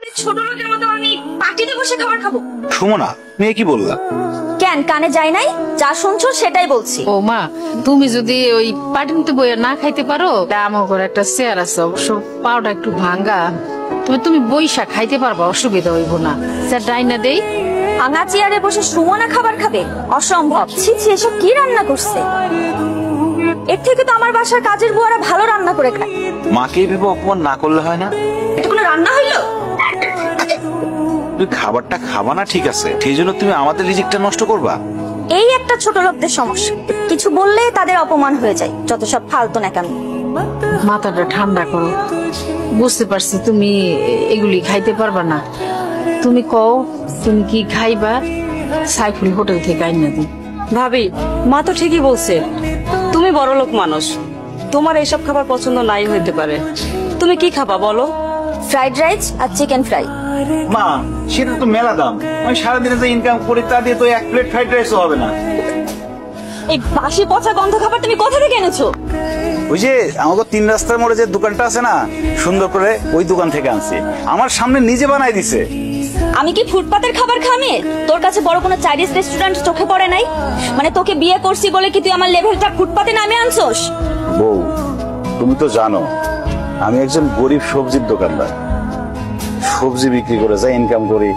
ছোট লোকের মতো আমি পার্টিতে বসে খাবার খাবো? সুমনা, মেয়ে কি বললা? কেন কানে যায় নাই? যা শুনছো সেটাই বলছি। ও মা, তুমি যদি ওই পাটিতে বইয়া না খাইতে পারো, আমার ঘরে একটা চেয়ার আছে, অবশ্য পাওটা একটু ভাঙ্গা, তবে তুমি বইসা খাইতে পারবা, অসুবিধা হইব না। স্যার ডাইনা দেই। ভাঙা চেয়ারে বসে সুমনা খাবার খাবে? অসম্ভব। ছি ছি, এসব কি রান্না করছে? এর থেকে তো আমার বাসার কাজের বুয়ারা ভালো রান্না করে খায়। মাকে ভেবে অপমান না করলে হয় না? এটা কোনো রান্না হইলো? তুমি খাবারটা খাবা না ঠিক আছে, সেই জন্য তুমি আমাদের রিজিকটা নষ্ট করবা? এই একটা ছোট লোকদের সমস্যা, কিছু বললে তাদের অপমান হয়ে যায়। যত সব ফালতু নাকামি। মাথাটা ঠান্ডা করো, বুঝতে পারছি তুমি এগুলি খাইতে পারবা না। তুমি কও তুমি কি খাইবা, সাইফুল হোটেল থেকে আইনা দিই। ভাবি, মা তো ঠিকই বলছে, তুমি বড়লোক মানুষ, তোমার এইসব খাবার পছন্দ নাই হইতে পারে। তুমি কি খাবা বলো? ফ্রাইড রাইস আর চিকেন ফ্রাই। মা, সেটা তো মেলা দাম। আমি সারাদিনে যে ইনকাম করি তা দিয়ে তো এক প্লেট ফ্রাইড রাইসও হবে না। এই বাসি পচা গন্ধ খাবার তুমি কোথা থেকে এনেছো? ওই যে আমাকে 3 রাস্তার মোড়ে যে দোকানটা আছে না, সুন্দর করে ওই দোকান থেকে আনছি। আমার সামনে নিজে বানাই দিছে। আমি কি ফুটপাতের খাবার খামে? তোর কাছে বড় কোনো চাইনিজ রেস্টুরেন্ট চোখে পড়ে নাই? মানে তোকে বিয়ে করছি বলে কি তুই আমার লেভেলটা ফুটপাতে নামে আনছোস? বউ, তুমি তো জানো আমি একজন গরিব সবজির দোকানদার। সবজি বিক্রি করে যা ইনকাম করি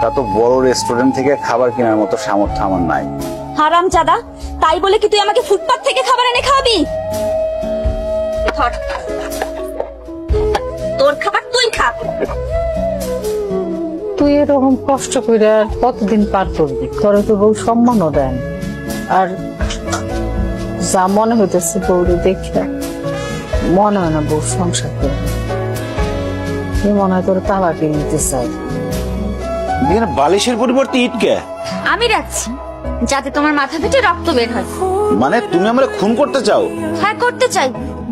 তা তো বড় রেস্টুরেন্ট থেকে খাবার কেনার মতো সামর্থ্য আমার নাই। হারামজাদা, তাই বলে কি তুই আমাকে ফুটপাত থেকে খাবার এনে খাওয়াবি? ধর, তোর খাবার তুই খা। তুই এরকম কষ্ট করে আর কতদিন পার করবি? তোরে তো বউ সম্মানও দেন, আর যা মনে হইতেছে বউরে দেখে মনে হয় না বউ সংসার করবে। কি মনে হয় তোর তালা কিনে নিতে চাই। এখানে বালিশের পরিবর্তে ইট কে? আমি রাখছি যাতে তোমার মাথা ফেটে রক্ত বের হয়। মানে তুমি আমরা খুন করতে চাও? হ্যাঁ, করতে চাই,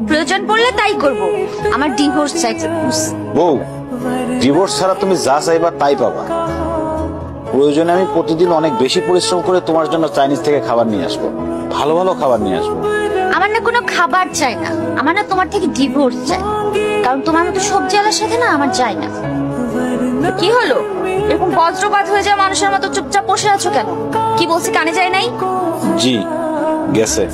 প্রয়োজন পড়লে তাই করব। আমার ডিভোর্স চাই। বউ, ডিভোর্স ছাড়া তুমি যা চাইবা তাই পাবা। প্রয়োজনে আমি প্রতিদিন অনেক বেশি পরিশ্রম করে তোমার জন্য চাইনিজ থেকে খাবার নিয়ে আসবো, ভালো ভালো খাবার নিয়ে আসবো। আমার না কোনো খাবার চাই না, আমার না তোমার থেকে ডিভোর্স চাই। কারণ তোমার মতো সবজি আলার সাথে না আমার যায় না। কি হলো, এরকম বজ্রপাত হয়ে যাওয়া মানুষের মতো চুপচাপ বসে আছো কেন? কি বলছি কানে যায় নাই? জি, গেছে।